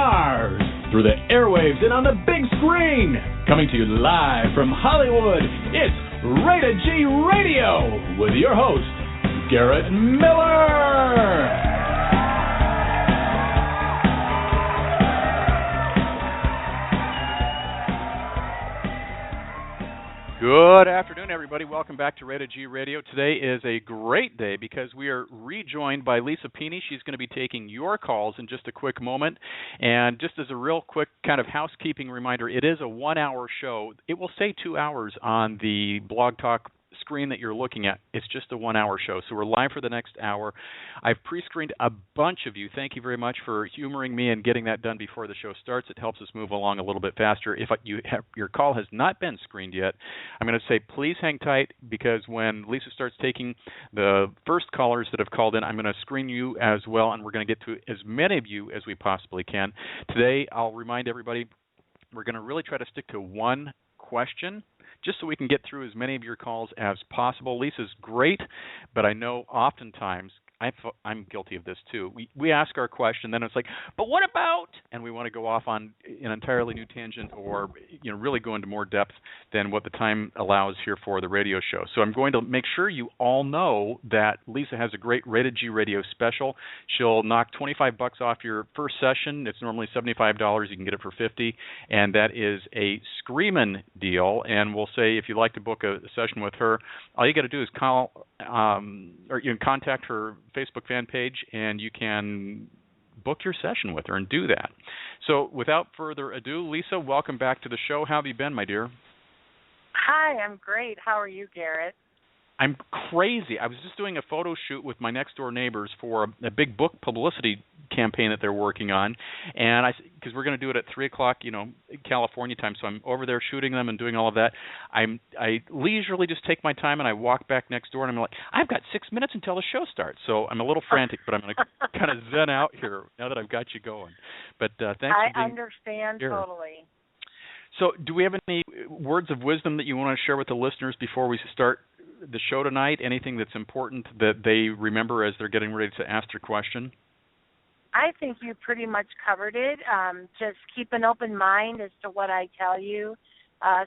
cars, through the airwaves, and on the big screen. Coming to you live from Hollywood, it's Rated G Radio with your host, Garrett Miller. Good afternoon, everybody. Welcome back to Rated G Radio. Today is a great day because we are rejoined by Lisa Pini. She's going to be taking your calls in just a quick moment. And just as a real quick kind of housekeeping reminder, it is a 1-hour show. It will say 2 hours on the Blog Talk screen that you're looking at. It's just a 1-hour show. So we're live for the next hour. I've pre-screened a bunch of you. Thank you very much for humoring me and getting that done before the show starts. It helps us move along a little bit faster. If your call has not been screened yet, I'm going to say please hang tight, because when Lisa starts taking the first callers that have called in, I'm going to screen you as well, and we're going to get to as many of you as we possibly can. Today, I'll remind everybody, we're going to really try to stick to one question, just so we can get through as many of your calls as possible. Lisa's great, but I know oftentimes, I'm guilty of this too. We ask our question, then it's like, but what about? And we want to go off on an entirely new tangent, or really go into more depth than what the time allows here for the radio show. So I'm going to make sure you all know that Lisa has a great Rated G Radio special. She'll knock $25 off your first session. It's normally $75. You can get it for $50, and that is a screamin' deal. And we'll say, if you'd like to book a session with her, all you got to do is call or you can contact her Facebook fan page, and you can book your session with her and do that. So without further ado, Lisa, welcome back to the show. How have you been, my dear? Hi, I'm great. How are you, Garrett? I'm crazy. I was just doing a photo shoot with my next-door neighbors for a big book publicity campaign that they're working on, and because we're going to do it at 3 o'clock, California time, so I'm over there shooting them and doing all of that. I leisurely just take my time, and I walk back next door, and I'm like, I've got 6 minutes until the show starts, so I'm a little frantic, but I'm going to kind of zen out here now that I've got you going. But thanks for being I understand here. Totally. So do we have any words of wisdom that you want to share with the listeners before we start the show tonight? Anything that's important that they remember as they're getting ready to ask their question? I think you pretty much covered it. Just keep an open mind as to what I tell you.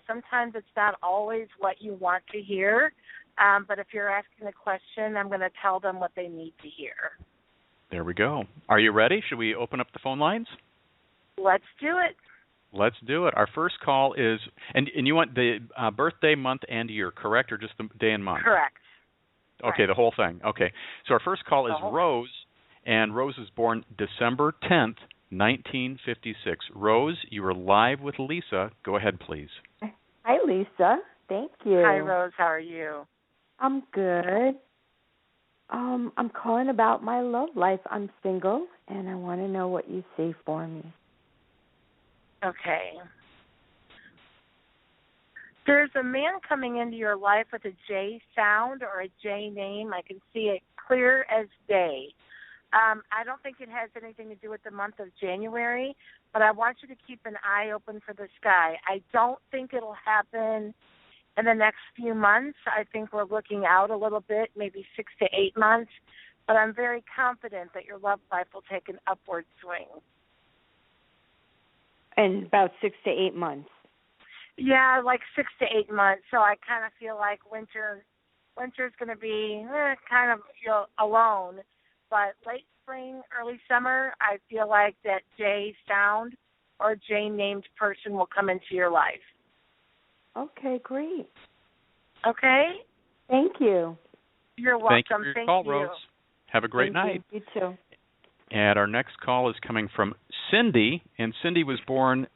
Sometimes it's not always what you want to hear, but if you're asking a question, I'm going to tell them what they need to hear. There we go. Are you ready? Should we open up the phone lines? Let's do it. Let's do it. Our first call is, and you want the birthday, month, and year, correct, or just the day and month? Correct. Okay, the whole thing. Okay. So our first call is Rose, and Rose was born December 10th, 1956. Rose, you are live with Lisa. Go ahead, please. Hi, Lisa. Thank you. Hi, Rose. How are you? I'm good. I'm calling about my love life. I'm single, and I want to know what you see for me. Okay. There's a man coming into your life with a J sound or a J name. I can see it clear as day. I don't think it has anything to do with the month of January, but I want you to keep an eye open for the sky. I don't think it'll happen in the next few months. I think we're looking out a little bit, maybe 6 to 8 months, but I'm very confident that your love life will take an upward swing. In about 6 to 8 months. Yeah, like 6 to 8 months. So I kind of feel like winter's going to be kind of alone. But late spring, early summer, I feel like that J sound or J named person will come into your life. Okay, great. Okay? Thank you. You're welcome. Thank you for your call, Rose. Have a great night. You too. And our next call is coming from Cindy, and Cindy was born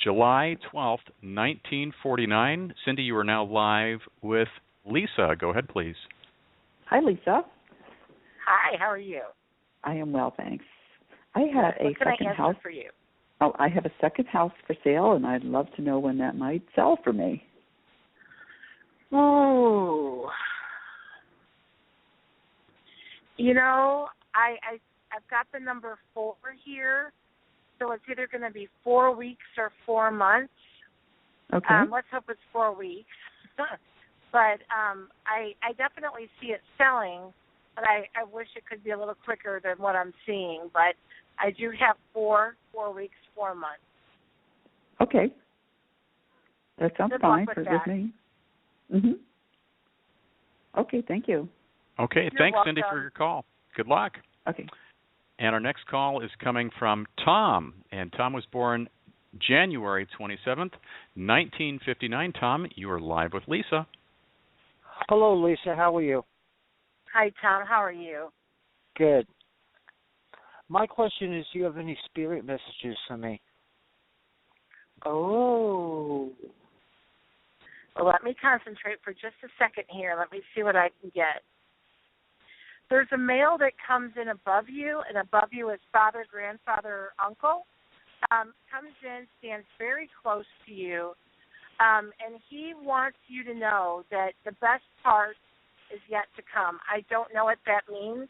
July 12th, 1949. Cindy, you are now live with Lisa. Go ahead, please. Hi, Lisa. Hi, how are you? I am well, thanks. I have a second house for you. Oh, I have a second house for sale, and I'd love to know when that might sell for me. Ooh. I've got the number 4 here, so it's either going to be 4 weeks or 4 months. Okay. Let's hope it's 4 weeks. But I definitely see it selling, but I wish it could be a little quicker than what I'm seeing. But I do have 4 weeks, 4 months. Okay. That sounds Good fine luck with that. me. Mhm. Okay, thank you. Okay, You're thanks, welcome. Cindy, for your call. Good luck. Okay. And our next call is coming from Tom, and Tom was born January 27th, 1959. Tom, you are live with Lisa. Hello, Lisa. How are you? Hi, Tom. How are you? Good. My question is, do you have any spirit messages for me? Oh. Well, let me concentrate for just a second here. Let me see what I can get. There's a male that comes in above you, and above you is father, grandfather, or uncle. Comes in, stands very close to you, and he wants you to know that the best part is yet to come. I don't know what that means,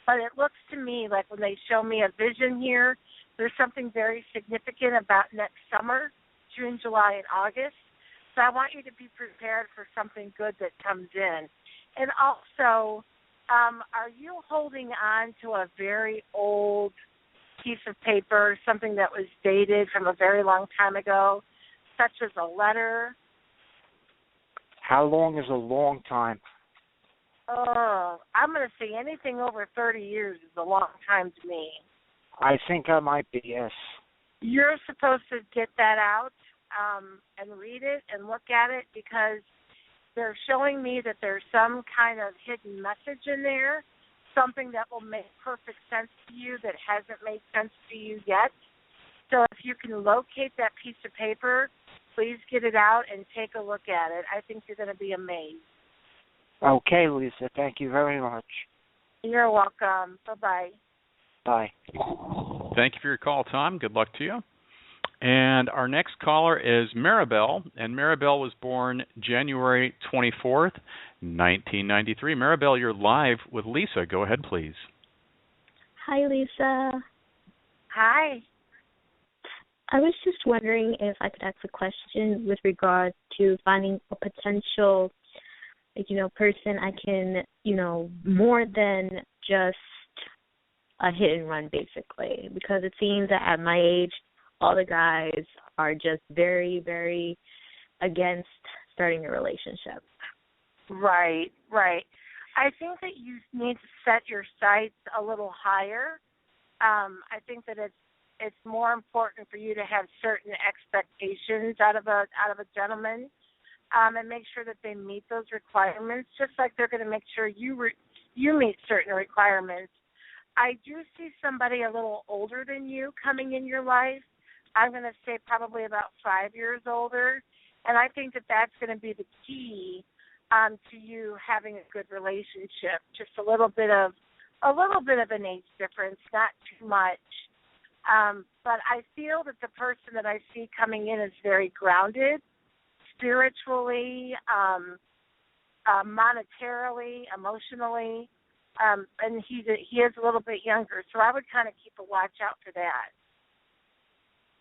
but it looks to me like when they show me a vision here, there's something very significant about next summer, June, July, and August. So I want you to be prepared for something good that comes in. And also, are you holding on to a very old piece of paper, something that was dated from a very long time ago, such as a letter? How long is a long time? Oh, I'm going to say anything over 30 years is a long time to me. I think I might be, yes. You're supposed to get that out and read it and look at it, because they're showing me that there's some kind of hidden message in there, something that will make perfect sense to you that hasn't made sense to you yet. So if you can locate that piece of paper, please get it out and take a look at it. I think you're going to be amazed. Okay, Lisa. Thank you very much. You're welcome. Bye-bye. Bye. Thank you for your call, Tom. Good luck to you. And our next caller is Maribel, and Maribel was born January 24th, 1993. Maribel, you're live with Lisa. Go ahead, please. Hi, Lisa. Hi. I was just wondering if I could ask a question with regard to finding a potential, person I can, more than just a hit and run, basically, because it seems that at my age, all the guys are just very, very against starting a relationship. Right. I think that you need to set your sights a little higher. I think that it's more important for you to have certain expectations out of a gentleman, and make sure that they meet those requirements, just like they're going to make sure you meet certain requirements. I do see somebody a little older than you coming in your life. I'm going to say probably about 5 years older, and I think that that's going to be the key to you having a good relationship. Just a little bit of an age difference, not too much. But I feel that the person that I see coming in is very grounded, spiritually, monetarily, emotionally, and he is a little bit younger. So I would kind of keep a watch out for that.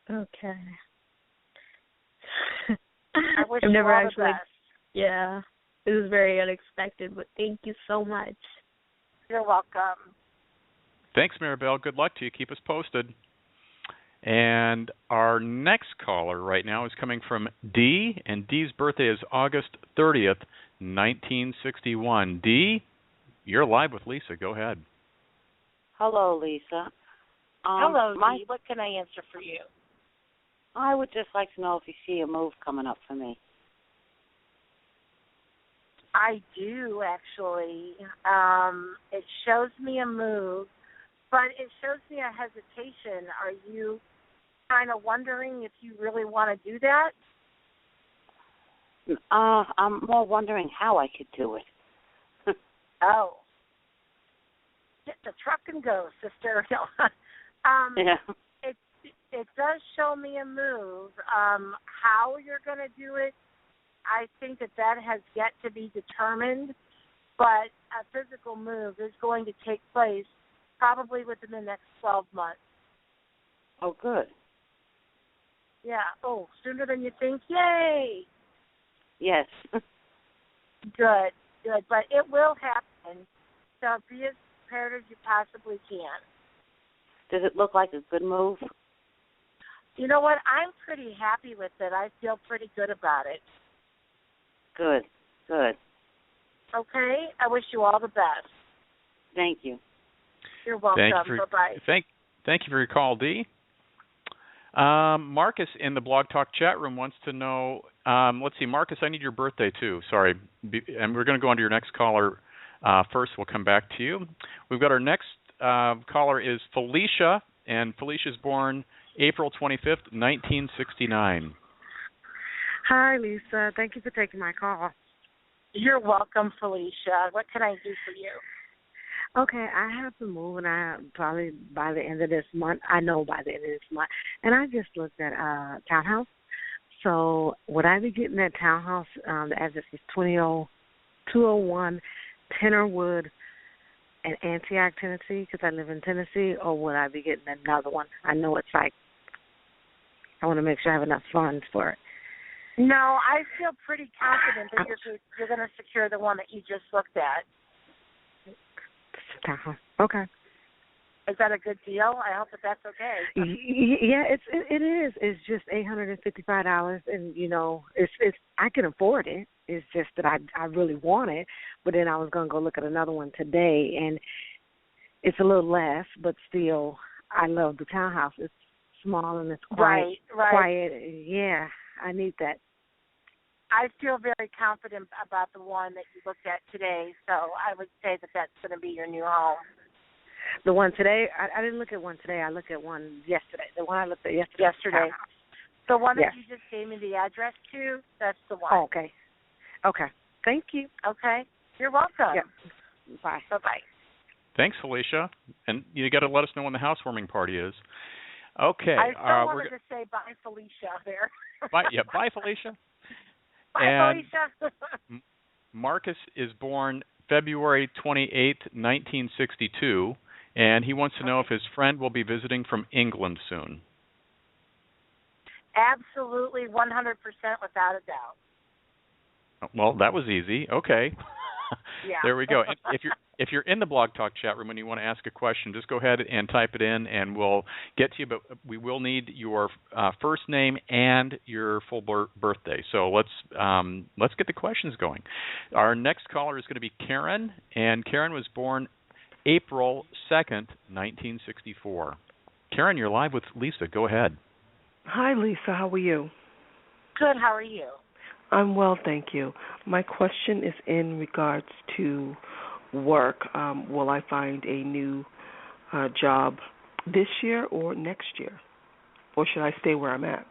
Okay. I wish I've you never all actually. the best. Yeah, this is very unexpected, but thank you so much. You're welcome. Thanks, Maribel. Good luck to you. Keep us posted. And our next caller right now is coming from Dee, and Dee's birthday is August 30th, 1961. Dee, you're live with Lisa. Go ahead. Hello, Lisa. Hello, Dee. What can I answer for you? I would just like to know if you see a move coming up for me. I do, actually. It shows me a move, but it shows me a hesitation. Are you kind of wondering if you really want to do that? I'm more wondering how I could do it. Oh. Get the truck and go, sister. Yeah. It does show me a move. How you're going to do it, I think that has yet to be determined, but a physical move is going to take place probably within the next 12 months. Oh, good. Yeah. Oh, sooner than you think. Yay! Yes. Good. But it will happen, so be as prepared as you possibly can. Does it look like a good move? You know what? I'm pretty happy with it. I feel pretty good about it. Good. Okay? I wish you all the best. Thank you. You're welcome. Bye-bye. Thank you for your call, Dee. Marcus in the Blog Talk chat room wants to know, let's see, Marcus, I need your birthday too. Sorry. And we're going to go on to your next caller. First, we'll come back to you. We've got our next caller is Felicia, and Felicia's born April 25th, 1969. Hi, Lisa. Thank you for taking my call. You're welcome, Felicia. What can I do for you? Okay, I have to move, and I probably by the end of this month. I know by the end of this month. And I just looked at townhouse. So would I be getting that townhouse? The address is 201 Tennerwood in Antioch, Tennessee, because I live in Tennessee, or would I be getting another one? I know it's like I want to make sure I have enough funds for it. No, I feel pretty confident that you're going to secure the one that you just looked at. Okay. Is that a good deal? I hope that's okay. Yeah, it is. It's just $855, and it's I can afford it. It's just that I really want it, but then I was gonna go look at another one today, and it's a little less, but still, I love the townhouse. It's small and it's quiet. Right. Quiet. Yeah, I need that. I feel very confident about the one that you looked at today, so I would say that that's going to be your new home. The one today, I didn't look at one today. I looked at one yesterday. The one I looked at yesterday. The one that you just gave me the address to, that's the one. Oh, okay. Thank you. Okay. You're welcome. Yeah. Bye. Bye-bye. Thanks, Felicia. And you got to let us know when the housewarming party is. Okay. I still wanted to say bye, Felicia, there. Bye, Felicia. Bye, and Felicia. Marcus is born February 28th, 1962, and he wants to know if his friend will be visiting from England soon. Absolutely, 100% without a doubt. Well, that was easy. Okay. Yeah. There we go. And if you're in the Blog Talk chat room and you want to ask a question, just go ahead and type it in, and we'll get to you. But we will need your first name and your full birthday. So let's get the questions going. Our next caller is going to be Karen, and Karen was born April 2nd, 1964. Karen, you're live with Lisa. Go ahead. Hi, Lisa. How are you? Good. How are you? I'm well, thank you. My question is in regards to work. Will I find a new job this year or next year? Or should I stay where I'm at?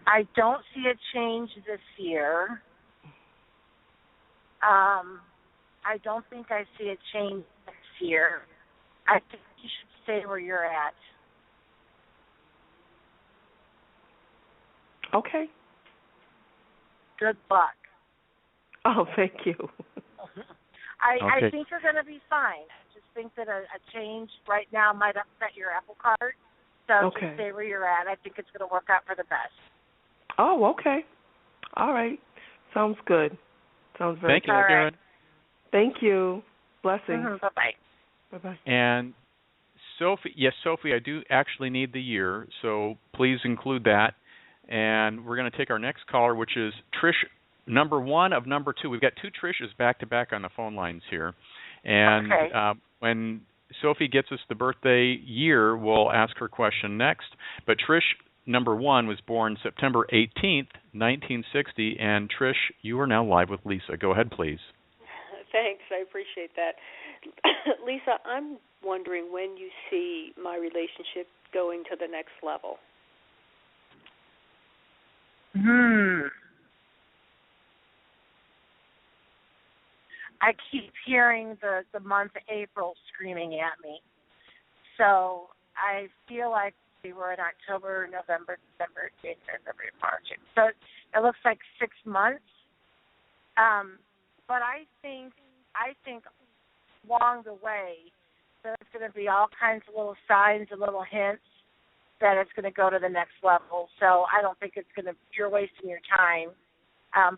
I don't see a change this year. I don't think I see a change next year. I think you should stay where you're at. Okay. Good luck. Oh, thank you. I think you're going to be fine. I just think that a change right now might upset your apple cart. So just stay where you're at. I think it's going to work out for the best. Oh, okay. All right. Sounds good. Sounds very good. Thank you, Karen. Thank you. Blessings. Bye-bye. Bye-bye. And Sophie, I do actually need the year, so please include that. And we're going to take our next caller, which is Trish, number one of number two. We've got two Trishes back-to-back on the phone lines here. And when Sophie gets us the birthday year, we'll ask her question next. But Trish, number one, was born September 18th, 1960. And Trish, you are now live with Lisa. Go ahead, please. Thanks. I appreciate that. Lisa, I'm wondering when you see my relationship going to the next level. I keep hearing the month April screaming at me. So I feel like we were in October, November, December, January, February, March. So it looks like 6 months. But I think along the way there's going to be all kinds of little signs and little hints that it's going to go to the next level. So I don't think you're wasting your time.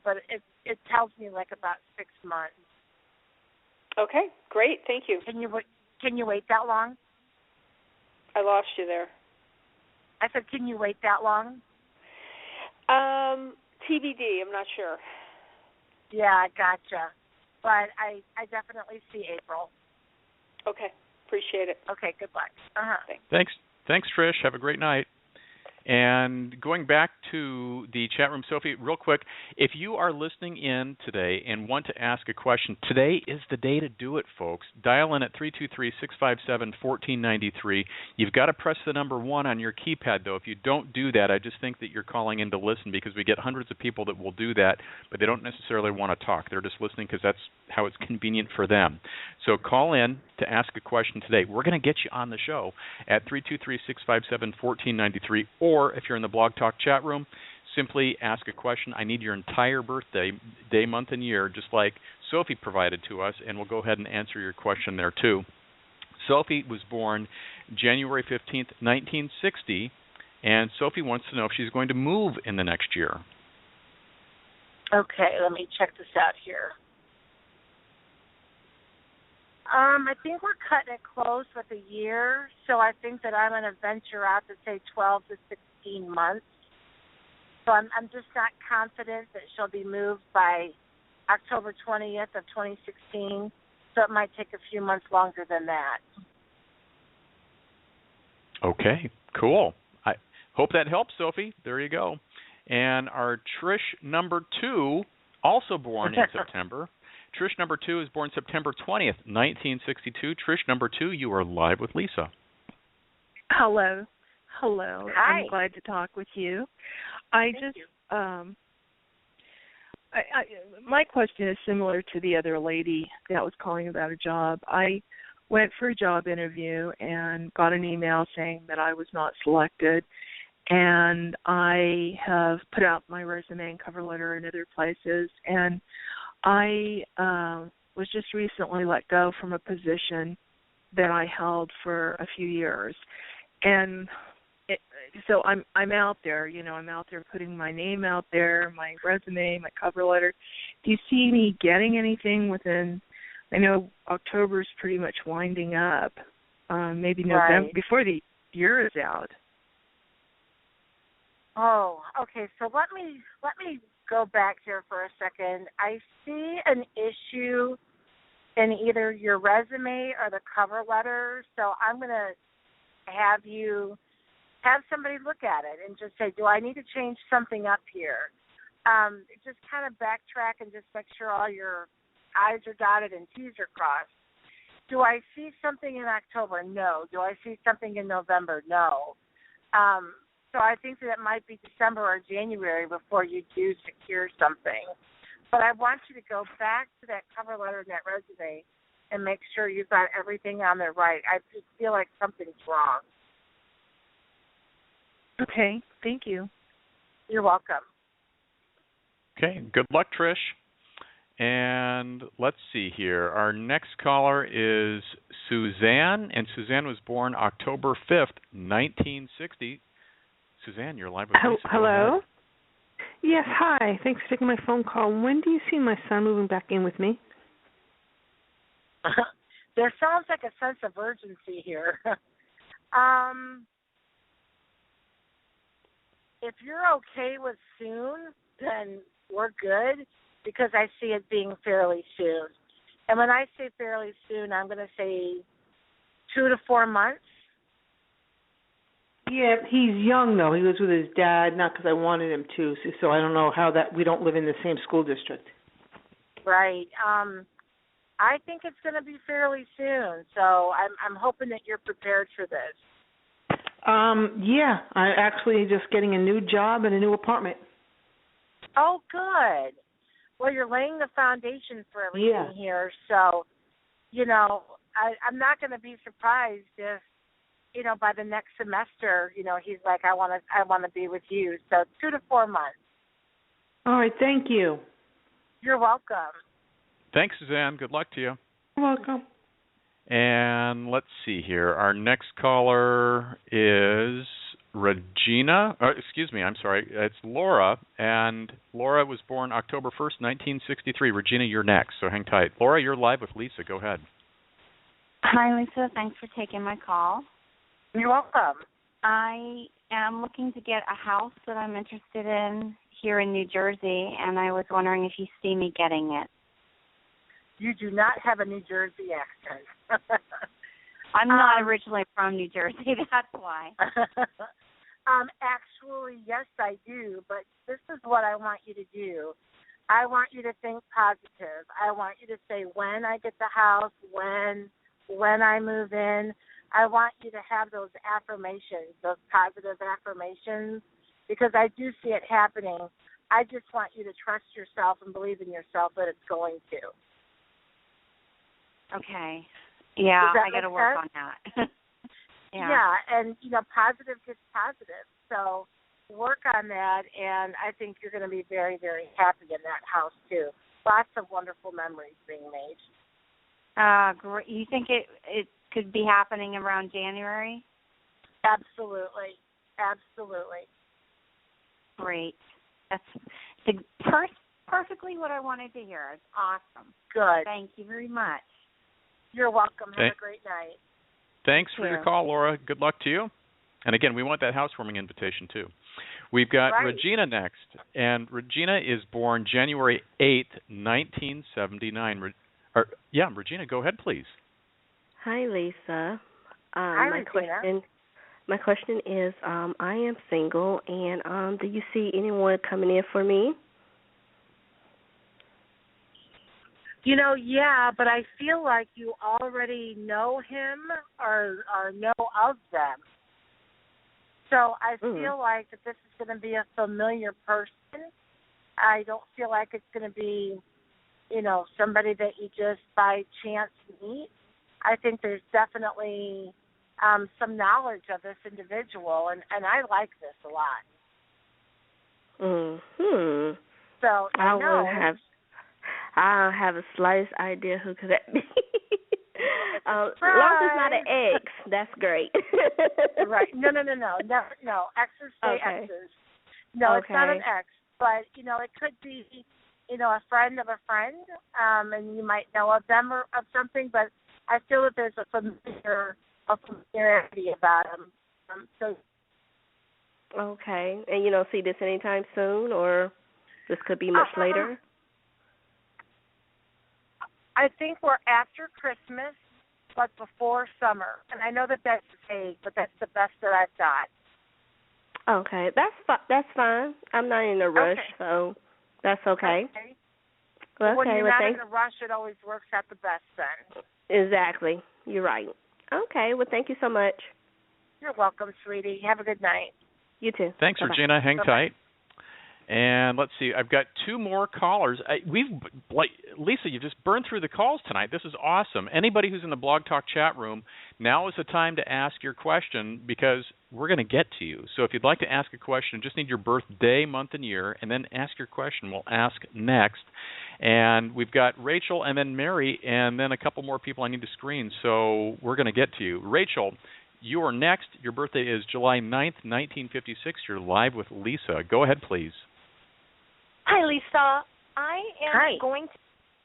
But it tells me like about 6 months. Okay, great. Thank you. Can you wait that long? I lost you there. I said, can you wait that long? TBD. I'm not sure. Yeah, gotcha. But I definitely see April. Okay, appreciate it. Okay, good luck. Thanks, Trish. Have a great night. And going back to the chat room, Sophie, real quick, if you are listening in today and want to ask a question, today is the day to do it, folks. Dial in at 323-657-1493. You've got to press the number 1 on your keypad, though. If you don't do that, I just think that you're calling in to listen, because we get hundreds of people that will do that, but they don't necessarily want to talk. They're just listening because that's how it's convenient for them. So call in to ask a question today. We're going to get you on the show at 323-657-1493, or if you're in the Blog Talk chat room, simply ask a question. I need your entire birthday, day, month, and year, just like Sophie provided to us, and we'll go ahead and answer your question there too. Sophie was born January 15th, 1960, and Sophie wants to know if she's going to move in the next year. Okay, let me check this out here. I think we're cutting it close with a year, so I think that I'm going to venture out to say 12 to 16 months. So I'm just not confident that she'll be moved by October 20th of 2016, so it might take a few months longer than that. Okay, cool. I hope that helps, Sophie. There you go. And our Trish number 2, also born in September. Trish number 2 is born September 20th, 1962. Trish number 2, you are live with Lisa. Hello. Hi. I'm glad to talk with you. Thank you. My question is similar to the other lady that was calling about a job. I went for a job interview and got an email saying that I was not selected, and I have put out my resume and cover letter in other places, and I was just recently let go from a position that I held for a few years, and so I'm out there. I'm out there putting my name out there, my resume, my cover letter. Do you see me getting anything within? I know October's pretty much winding up. Maybe November, before the year is out. Oh, okay. So let me go back here for a second. I see an issue in either your resume or the cover letter, so I'm going to have somebody look at it and just say, do I need to change something up here? Just kind of backtrack and just make sure all your I's are dotted and T's are crossed. Do I see something in October? No. Do I see something in November? No. So I think that it might be December or January before you do secure something. But I want you to go back to that cover letter and that resume and make sure you've got everything on there right. I just feel like something's wrong. Okay, thank you. You're welcome. Okay, good luck, Trish. And let's see here. Our next caller is Suzanne, and Suzanne was born October 5th, 1960. Suzanne, you're live with Lisa. Hello? Yes, hi. Thanks for taking my phone call. When do you see my son moving back in with me? There sounds like a sense of urgency here. If you're okay with soon, then we're good, because I see it being fairly soon. And when I say fairly soon, I'm going to say 2 to 4 months. Yeah, he's young, though. He was with his dad, not because I wanted him to, so I don't know how that we don't live in the same school district. Right. I think it's going to be fairly soon, so I'm hoping that you're prepared for this. Yeah, I'm actually just getting a new job and a new apartment. Oh, good. Well, you're laying the foundation for everything here, so, I'm not going to be surprised if, by the next semester, he's like, I want to be with you. So 2 to 4 months. All right, thank you. You're welcome. Thanks, Suzanne. Good luck to you. You're welcome. And let's see here. Our next caller is Regina. Excuse me, I'm sorry. It's Laura, and Laura was born October 1st, 1963. Regina, you're next, so hang tight. Laura, you're live with Lisa. Go ahead. Hi, Lisa. Thanks for taking my call. You're welcome. I am looking to get a house that I'm interested in here in New Jersey, and I was wondering if you see me getting it. You do not have a New Jersey accent. I'm not originally from New Jersey, that's why. Actually, yes, I do, but this is what I want you to do. I want you to think positive. I want you to say when I get the house, when I move in. I want you to have those affirmations, those positive affirmations, because I do see it happening. I just want you to trust yourself and believe in yourself that it's going to. Okay. Yeah, I got to work on that. Yeah, and, positive gets positive. So work on that, and I think you're going to be very, very happy in that house, too. Lots of wonderful memories being made. Great. You think it could be happening around January? Absolutely. Absolutely. Great. That's perfectly what I wanted to hear. It's awesome. Good. Thank you very much. You're welcome. Have a great night. Thanks for your call, Laura. Good luck to you. And again, we want that housewarming invitation, too. We've got Regina next. And Regina is born January 8th, 1979. Regina, go ahead, please. Hi, Lisa. Hi, Regina. My question is, I am single, and do you see anyone coming in for me? Yeah, but I feel like you already know him or know of them. So I feel like that this is going to be a familiar person. I don't feel like it's going to be, somebody that you just by chance meet. I think there's definitely some knowledge of this individual, and I like this a lot. So I have a slightest idea who could that be. As long as it's not an ex, that's great. Right. No. Exes stay exes. No, it's not an ex, but, it could be, a friend of a friend, and you might know of them or of something, but I feel that there's a familiarity about them. Okay. And you don't see this anytime soon, or this could be much later? I think we're after Christmas, but before summer. And I know that that's vague, but that's the best that I've got. Okay. That's fine. I'm not in a rush, so that's okay. Well, when you're not in a rush, it always works out the best then. Exactly. You're right. Okay. Well, thank you so much. You're welcome, sweetie. Have a good night. You too. Thanks, Bye-bye. Regina. Hang tight. And let's see, I've got two more callers. Lisa, you just burned through the calls tonight. This is awesome. Anybody who's in the Blog Talk chat room, now is the time to ask your question because we're going to get to you. So if you'd like to ask a question, just need your birthday, month, and year, and then ask your question. We'll ask next. And we've got Rachel and then Mary and then a couple more people I need to screen. So we're going to get to you. Rachel, you are next. Your birthday is July 9th, 1956. You're live with Lisa. Go ahead, please. Hi, Lisa. I am going to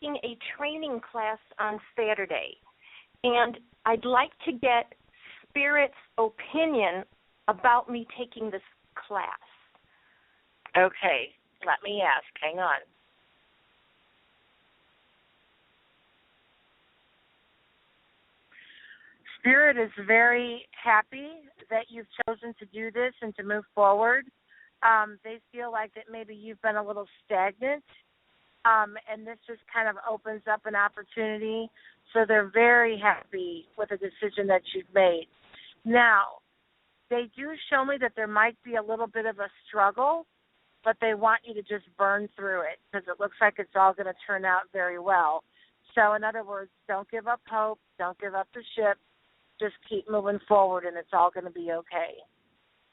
be taking a training class on Saturday, and I'd like to get Spirit's opinion about me taking this class. Okay, let me ask. Hang on. Spirit is very happy that you've chosen to do this and to move forward. They feel like that maybe you've been a little stagnant, and this just kind of opens up an opportunity. So they're very happy with the decision that you've made. Now, they do show me that there might be a little bit of a struggle, but they want you to just burn through it because it looks like it's all going to turn out very well. So in other words, don't give up hope. Don't give up the ship. Just keep moving forward, and it's all going to be okay.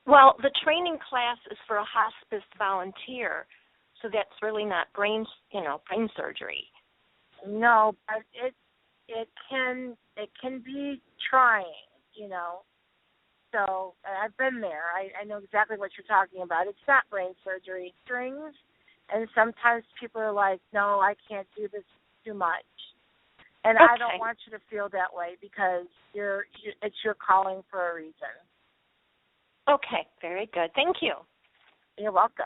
Well, the training class is for a hospice volunteer, so that's really not brain surgery. No, but it can be trying, So I've been there. I know exactly what you're talking about. It's not brain surgery. Strings, and sometimes people are like, no, I can't do this too much. And I don't want you to feel that way because it's your calling for a reason. Okay, very good. Thank you. You're welcome.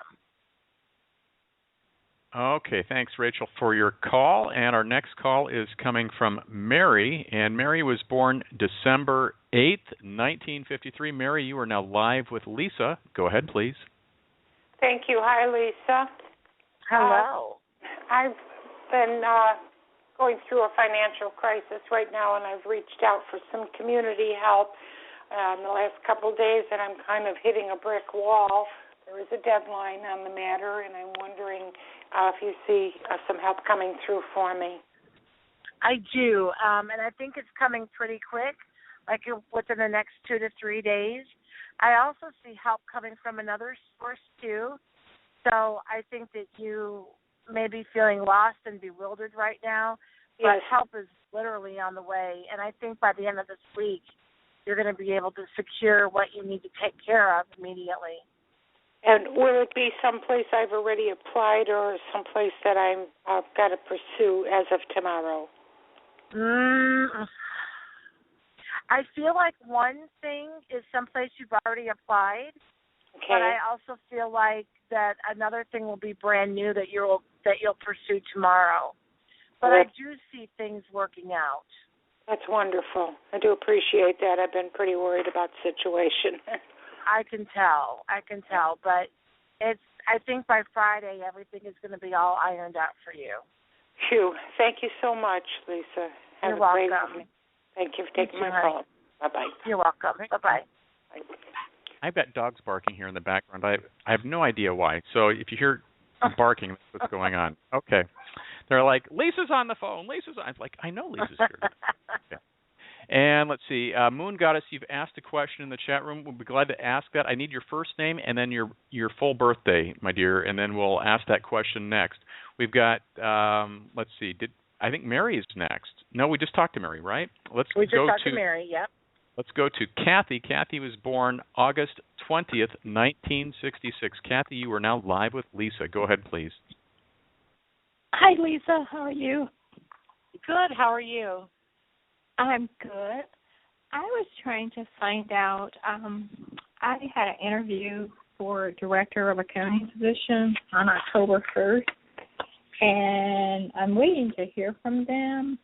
Okay, thanks, Rachel, for your call. And our next call is coming from Mary. And Mary was born December 8th, 1953. Mary, you are now live with Lisa. Go ahead, please. Thank you. Hi, Lisa. Hello. I've been going through a financial crisis right now, and I've reached out for some community help in the last couple of days, and I'm kind of hitting a brick wall. There is a deadline on the matter, and I'm wondering if you see some help coming through for me. I do, and I think it's coming pretty quick, like within the next 2 to 3 days. I also see help coming from another source, too. So I think that you may be feeling lost and bewildered right now, but help is literally on the way. And I think by the end of this week, you're going to be able to secure what you need to take care of immediately. And will it be someplace I've already applied or someplace that I've got to pursue as of tomorrow? I feel like one thing is someplace you've already applied, but I also feel like that another thing will be brand new that you'll pursue tomorrow. But I do see things working out. That's wonderful. I do appreciate that. I've been pretty worried about the situation. I can tell, but I think by Friday everything is going to be all ironed out for you. Phew. Thank you so much, Lisa. You're welcome. Great evening. Thank you for taking my call. Bye-bye. You're welcome. Bye-bye. I've got dogs barking here in the background. I have no idea why. So if you hear barking, that's what's going on. Okay. They're like, Lisa's on the phone. Lisa's on. I'm like, I know Lisa's here. Okay. And let's see, Moon Goddess, you've asked a question in the chat room. We'll be glad to ask that. I need your first name and then your full birthday, my dear, and then we'll ask that question next. We've got, let's see, I think Mary is next. No, we just talked to Mary, right? We just talked to Mary, yep. Let's go to Kathy. Kathy was born August 20th, 1966. Kathy, you are now live with Lisa. Go ahead, please. Hi, Lisa. How are you? Good. How are you? I'm good. I was trying to find out, I had an interview for director of accounting position on October 1st, and I'm waiting to hear from them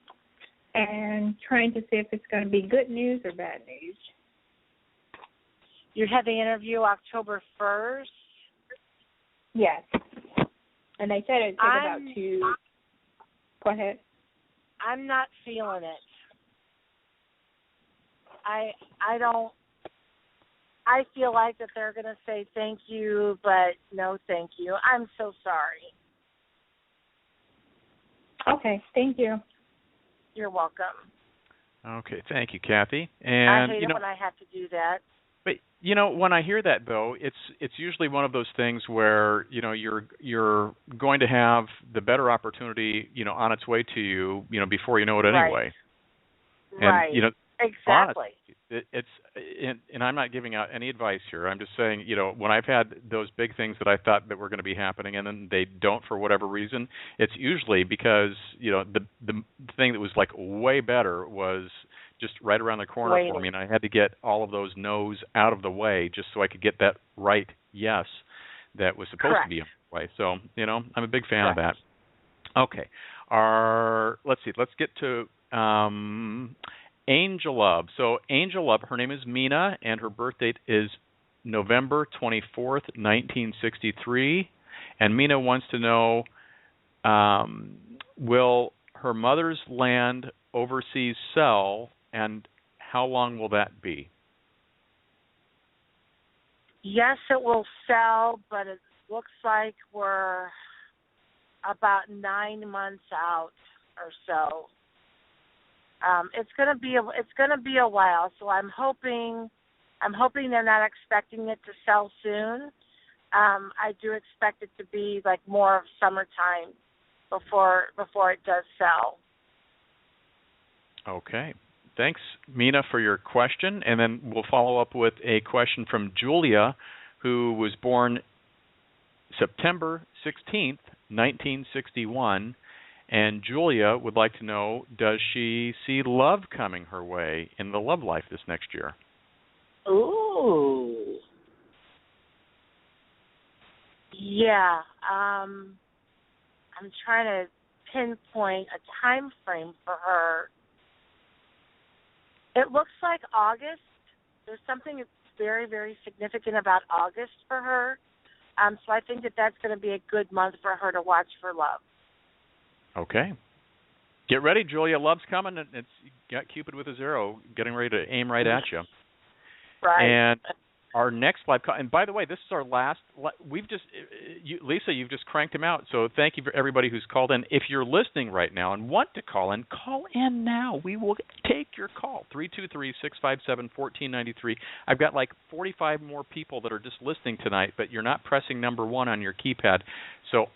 and trying to see if it's going to be good news or bad news. You had the interview October 1st? Yes. And they said it'd take about 2. Go ahead. I'm not feeling it. I feel like that they're going to say thank you, but no thank you. I'm so sorry. Okay, thank you. You're welcome. Okay, thank you, Kathy. And I hate it when I have to do that. But when I hear that though, it's usually one of those things where you're going to have the better opportunity on its way to you before you know it anyway. Right. And exactly. Honestly, and I'm not giving out any advice here. I'm just saying, when I've had those big things that I thought that were going to be happening and then they don't for whatever reason, it's usually because, the thing that was like way better was just right around the corner for me, and I had to get all of those no's out of the way just so I could get that right yes that was supposed to be in the way. So, I'm a big fan of that. Okay. Let's see. Let's get to Angel Love. So Angel Love, her name is Mina, and her birth date is November 24th, 1963. And Mina wants to know, will her mother's land overseas sell, and how long will that be? Yes, it will sell, but it looks like we're about 9 months out or so. It's gonna be a while, so I'm hoping they're not expecting it to sell soon. I do expect it to be like more of summertime before it does sell. Okay. Thanks, Mina, for your question. And then we'll follow up with a question from Julia, who was born September 16th, 1961. And Julia would like to know, does she see love coming her way in the love life this next year? Ooh. Yeah. I'm trying to pinpoint a time frame for her. It looks like August. There's something that's very, very significant about August for her. So I think that that's going to be a good month for her to watch for love. Okay. Get ready, Julia. Love's coming. It's got Cupid with his arrow getting ready to aim right at you. Right. And our next live call, and by the way, this is our last. Lisa, you've just cranked him out. So thank you for everybody who's called in. If you're listening right now and want to call in now. We will take your call. 323-657-1493. I've got like 45 more people that are just listening tonight, but you're not pressing number 1 on your keypad. So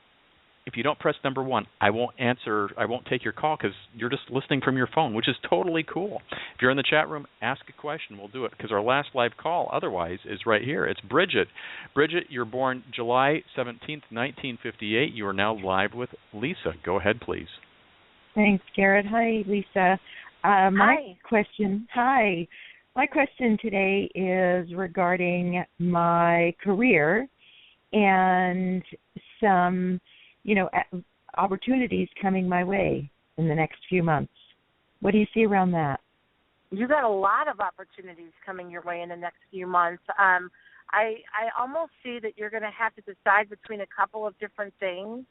if you don't press number 1, I won't answer. I won't take your call because you're just listening from your phone, which is totally cool. If you're in the chat room, ask a question. We'll do it because our last live call otherwise is right here. It's Bridget. Bridget, you're born July 17th, 1958. You are now live with Lisa. Go ahead, please. Thanks, Garrett. Hi, Lisa. My question today is regarding my career and some opportunities coming my way in the next few months. What do you see around that? You got a lot of opportunities coming your way in the next few months. I almost see that you're going to have to decide between a couple of different things,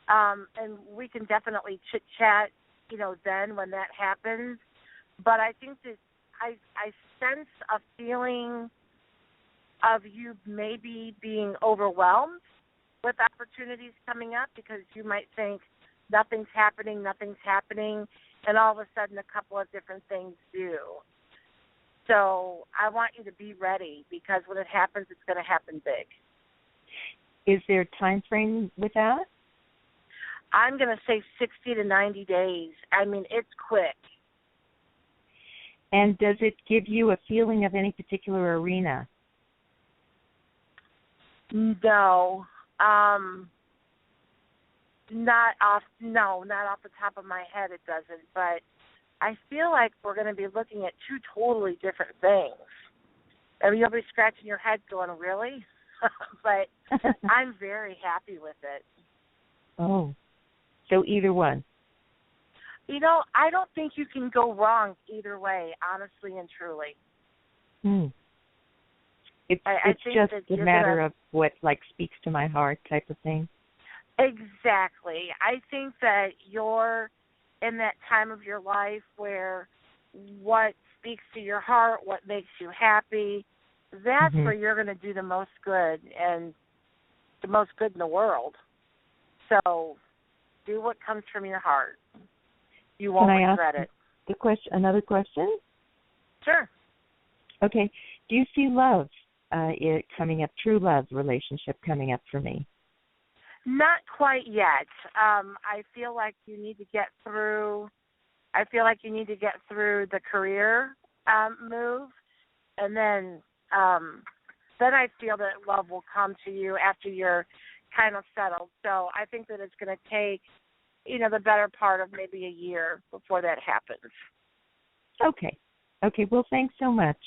and we can definitely chit-chat, then when that happens. But I think that I sense a feeling of you maybe being overwhelmed with opportunities coming up because you might think nothing's happening, and all of a sudden a couple of different things do. So I want you to be ready because when it happens, it's going to happen big. Is there a time frame with that? I'm going to say 60 to 90 days. I mean, it's quick. And does it give you a feeling of any particular arena? No. Not off the top of my head it doesn't, but I feel like we're going to be looking at two totally different things. I mean, you'll be scratching your head going, really? But I'm very happy with it. Oh, so either one. I don't think you can go wrong either way, honestly and truly. It's just a matter of what speaks to my heart type of thing. Exactly. I think that you're in that time of your life where what speaks to your heart, what makes you happy, that's where you're going to do the most good and the most good in the world. So do what comes from your heart. You won't regret it. Another question? Sure. Okay. Do you see love coming up, true love relationship coming up for me? Not quite yet. I feel like you need to get through the career move, and then I feel that love will come to you after you're kind of settled. So I think that it's going to take, the better part of maybe a year before that happens. Okay. Well, thanks so much.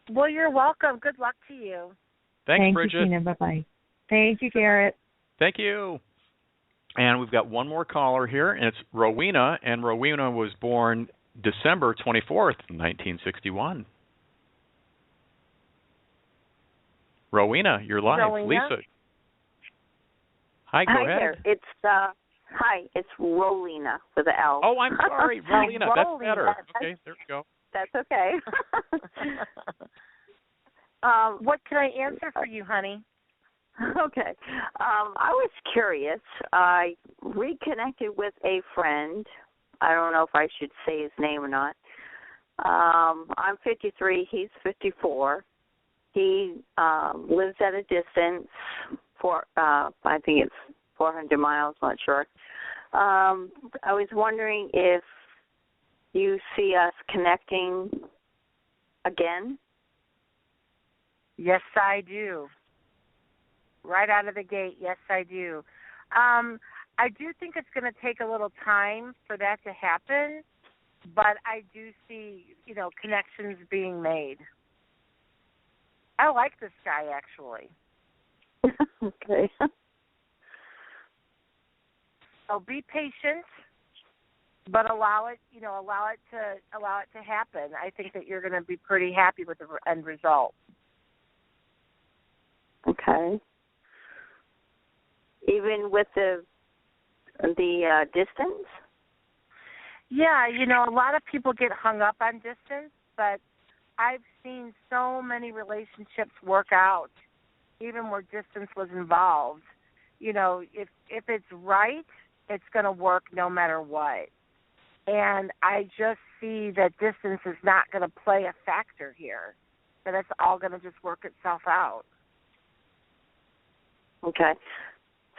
Well, you're welcome. Good luck to you. Thanks, Bridget. Thank you, Tina. Bye-bye. Thank you, Garrett. Thank you. And we've got one more caller here, and it's Rowena. And Rowena was born December 24th, 1961. Rowena, you're live. Rowena? Lisa. Hi, go ahead. There. It's Rolina with an L. Oh, I'm sorry, Rolina. That's better. Okay, there we go. That's okay. What can I answer for you, honey? Okay. I was curious. I reconnected with a friend. I don't know if I should say his name or not. I'm 53. He's 54. He lives at a distance for, I think it's 400 miles, not sure. I was wondering if you see us connecting again? Yes, I do. Right out of the gate, yes, I do. I do think it's going to take a little time for that to happen, but I do see, connections being made. I like this guy, actually. Okay. So be patient, but allow it to happen. I think that you're going to be pretty happy with the end result. Okay. Even with the distance? Yeah, a lot of people get hung up on distance, but I've seen so many relationships work out, even where distance was involved. If it's right, it's going to work no matter what. And I just see that distance is not going to play a factor here, that it's all going to just work itself out. Okay.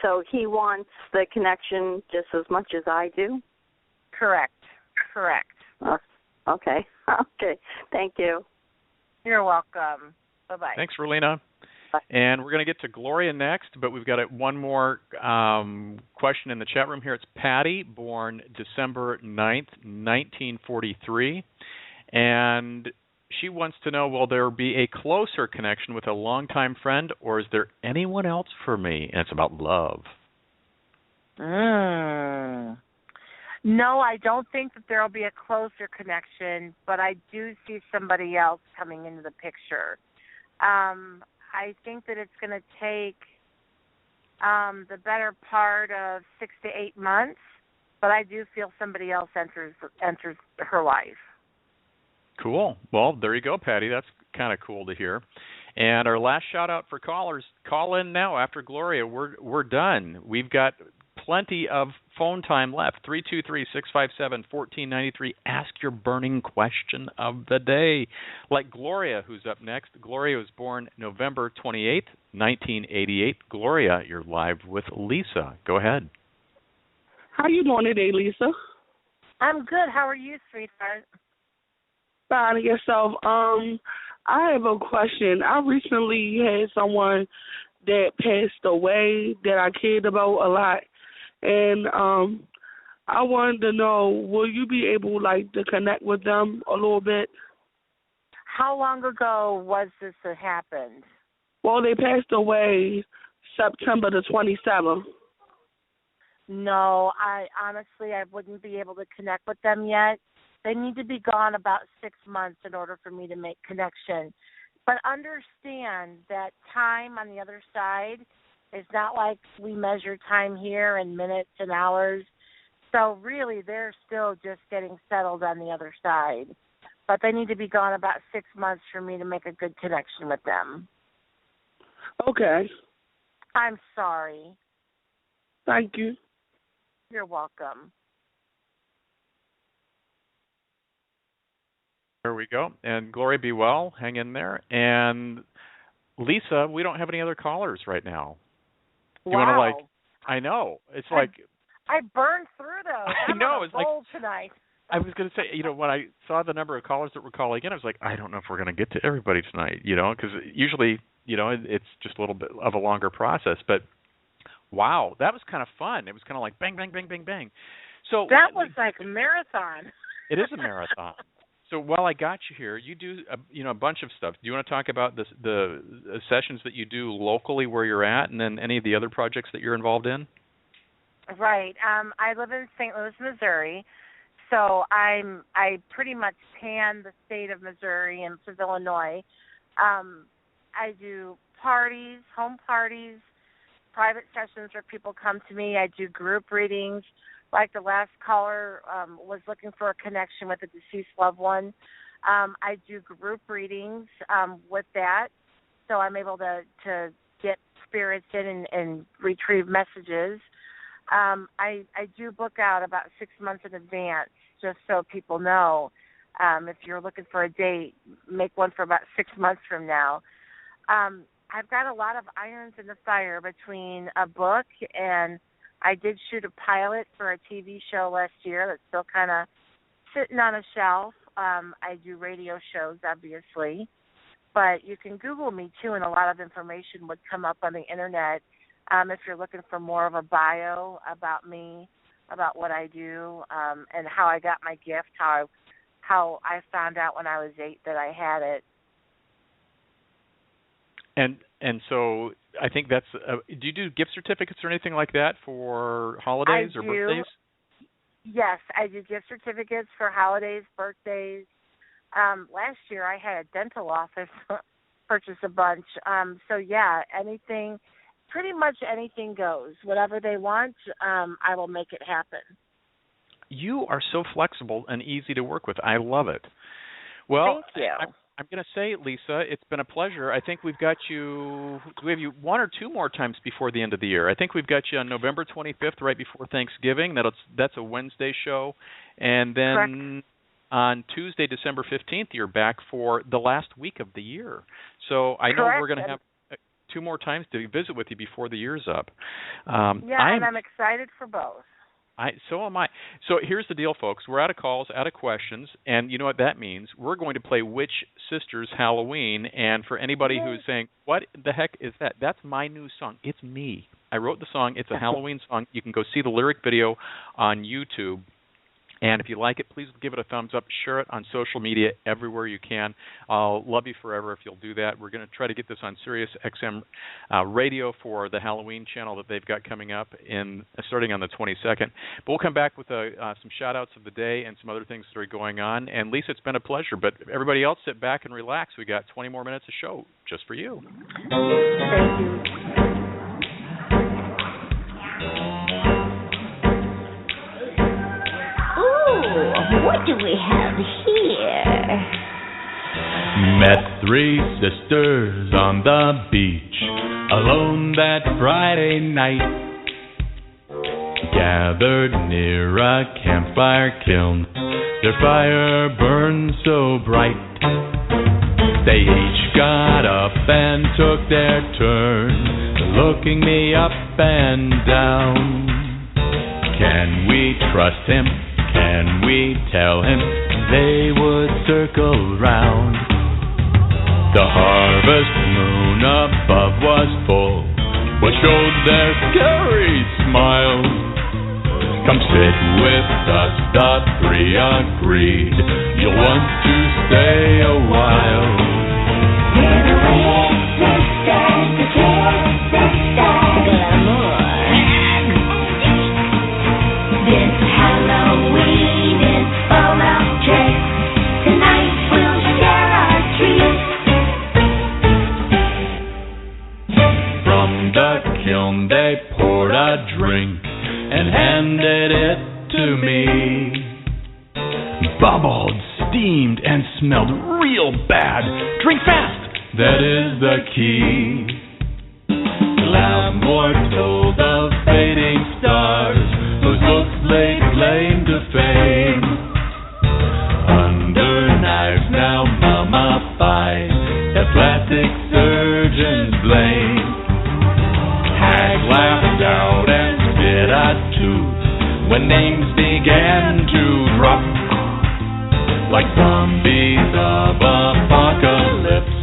So he wants the connection just as much as I do? Correct. Okay. Okay. Thank you. You're welcome. Bye-bye. Thanks, Relina. And we're going to get to Gloria next, but we've got one more question in the chat room here. It's Patty, born December 9th, 1943. And she wants to know, will there be a closer connection with a longtime friend, or is there anyone else for me? And it's about love. No, I don't think that there will be a closer connection, but I do see somebody else coming into the picture. I think that it's going to take the better part of 6 to 8 months, but I do feel somebody else enters her life. Cool. Well, there you go, Patty. That's kind of cool to hear. And our last shout out for callers, call in now after Gloria. We're done. We've got plenty of phone time left. 323-657-1493. Ask your burning question of the day. Like Gloria, who's up next. Gloria was born November 28th, 1988. Gloria, you're live with Lisa. Go ahead. How you doing today, Lisa? I'm good. How are you, sweetheart? Fine, yourself. I have a question. I recently had someone that passed away that I cared about a lot, and I wanted to know, will you be able, to connect with them a little bit? How long ago was this that happened? Well, they passed away September the 27th. No, I wouldn't be able to connect with them yet. They need to be gone about 6 months in order for me to make connection. But understand that time on the other side is not like we measure time here in minutes and hours. So really, they're still just getting settled on the other side. But they need to be gone about 6 months for me to make a good connection with them. Okay. I'm sorry. Thank you. You're welcome. There we go. And Gloria, be well. Hang in there. And Lisa, we don't have any other callers right now. Do you want to I know. It's I burned through those. I know. It's tonight. I was going to say, when I saw the number of callers that were calling in, I was like, I don't know if we're going to get to everybody tonight, because usually, it's just a little bit of a longer process. But wow, that was kind of fun. It was kind of like bang, bang, bang, bang, bang. So that was like a marathon. It is a marathon. So while I got you here, you do a bunch of stuff. Do you want to talk about the sessions that you do locally where you're at, and then any of the other projects that you're involved in? Right. I live in St. Louis, Missouri, so I pretty much pan the state of Missouri and Illinois. I do parties, home parties, private sessions where people come to me. I do group readings. Like the last caller was looking for a connection with a deceased loved one. I do group readings with that, so I'm able to get spirits in and retrieve messages. I do book out about 6 months in advance, just so people know. If you're looking for a date, make one for about 6 months from now. I've got a lot of irons in the fire between a book and I did shoot a pilot for a TV show last year that's still kind of sitting on a shelf. I do radio shows, obviously, but you can Google me too, and a lot of information would come up on the internet if you're looking for more of a bio about me, about what I do, and how I got my gift, how I found out when I was 8 that I had it. And so I think that's. Do you do gift certificates or anything like that for holidays or birthdays? Yes, I do gift certificates for holidays, birthdays. Last year I had a dental office purchase a bunch. So yeah, anything, pretty much anything goes. Whatever they want, I will make it happen. You are so flexible and easy to work with. I love it. Well, thank you. I'm going to say, Lisa, it's been a pleasure. I think we've got you. We have you 1 or 2 more times before the end of the year. I think we've got you on November 25th, right before Thanksgiving. That's a Wednesday show, and then Correct. On Tuesday, December 15th, you're back for the last week of the year. So I know Correct. we're going to have 2 more times to visit with you before the year's up. And I'm excited for both. So am I. So here's the deal, folks. We're out of calls, out of questions, and you know what that means. We're going to play Witch Sisters Halloween, and for anybody who's saying, what the heck is that? That's my new song. It's me. I wrote the song. It's a Halloween song. You can go see the lyric video on YouTube. And if you like it, please give it a thumbs up. Share it on social media everywhere you can. I'll love you forever if you'll do that. We're going to try to get this on Sirius XM radio for the Halloween channel that they've got coming up starting on the 22nd. But we'll come back with some shout-outs of the day and some other things that are going on. And, Lisa, it's been a pleasure. But everybody else, sit back and relax. We got 20 more minutes of show just for you. Thank you. What do we have here? Met 3 sisters on the beach, alone that Friday night. Gathered near a campfire kiln, their fire burned so bright. They each got up and took their turn, looking me up and down. Can we trust him? Can we tell him? They would circle round. The harvest moon above was full, which showed their scary smiles. Come sit with us, the 3 agreed. You'll want to stay a while. We're the Witch Sisters, the Witch Sisters, glamour. This Halloween is full of tricks. Tonight we'll share our treats. From the kiln they poured a drink and handed it to me. Bubbled, steamed, and smelled real bad. Drink fast! That is the key. Glamour told of fading stars whose looks laid claim to fame. Under knives now mummified, have plastic surgeons blame. Hag laughed out and spit a tooth when names began to drop. Like zombies of apocalypse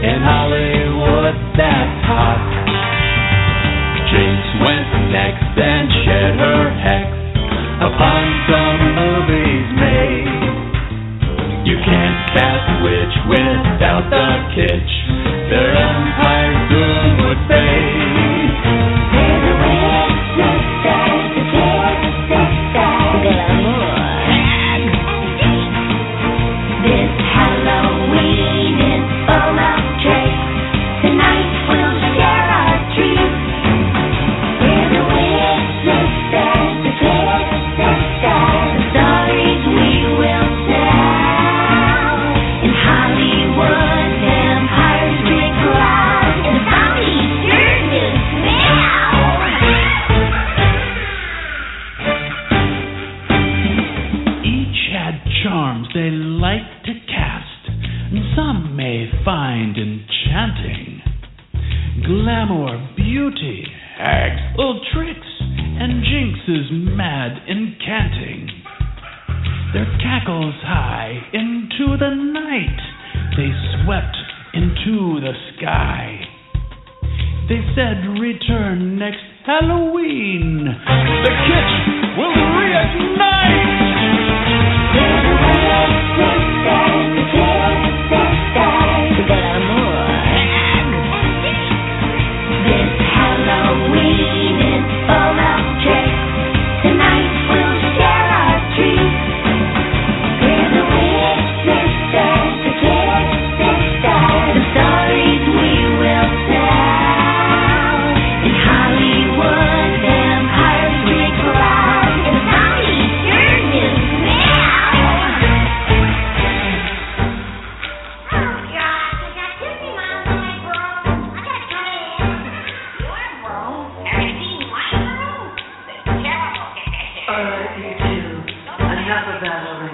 in Hollywood that's hot. Jinx went next and shed her hex upon some movies made. You can't cast witch without the kitsch. Their empire soon would fade. We're the Witch Sisters, the Witch Sisters, glamour. This Halloween is full of tricks. Tonight we'll share our treats. We're the Witch Sisters, the Witch Sisters. The stories we will tell. In Hollywood, vampires drink loud, and the zombies turn to smell. Each had charms they liked to cast, and some may find enchanting. Glamour, beauty, hags, little tricks, and Jinx's mad incanting. their cackles high into the night. They swept into the sky. They said, return next Halloween. The kitsch will reignite. This Halloween is full of tricks. Tonight we'll share our treats. We're the Witch Sisters, the Kid Sisters. The stories we will tell. In Hollywood, vampires we cloud. And the zombies sure do smell. Oh God, I got 50 miles on my broom. I gotta cut it in. Your broom? Have you seen my broom? It's terrible. All right, you two. Enough of battling.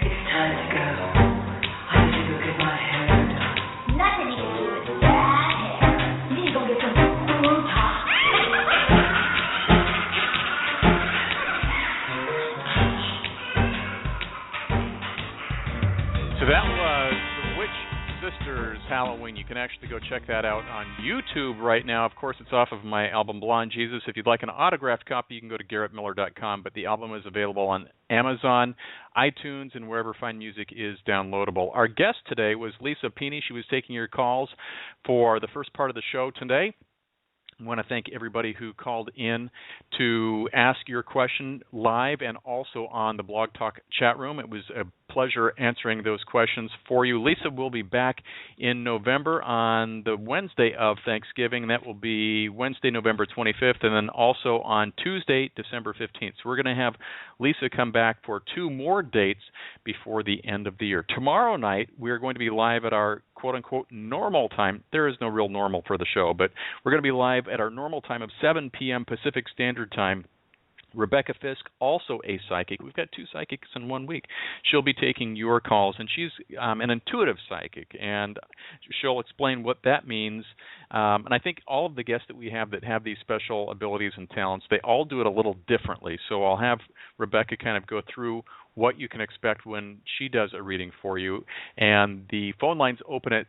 It's time to go. I need to go get my hair done. Nothing you can do with that hair. You need to go get some cool top. So that was the Witch Sisters Halloween. You can actually go check that out on YouTube right now. Of course, it's off of my album Blonde Jesus. If you'd like an autographed copy, you can go to GarrettMiller.com, but the album is available on Amazon, iTunes, and wherever fine music is downloadable. Our guest today was Lisa Pini. She was taking your calls for the first part of the show today. I want to thank everybody who called in to ask your question live and also on the Blog Talk chat room. It was a pleasure answering those questions for you. Lisa will be back in November on the Wednesday of Thanksgiving. That will be Wednesday, November 25th, and then also on Tuesday, December 15th. So we're going to have Lisa come back for 2 more dates before the end of the year. Tomorrow night, we're going to be live at our quote-unquote normal time. There is no real normal for the show, but we're going to be live at our normal time of 7 p.m. Pacific Standard Time. Rebecca Fisk, also a psychic. We've got 2 psychics in 1 week. She'll be taking your calls, and she's an intuitive psychic, and she'll explain what that means. And I think all of the guests that we have that have these special abilities and talents, they all do it a little differently. So I'll have Rebecca kind of go through what you can expect when she does a reading for you. And the phone lines open at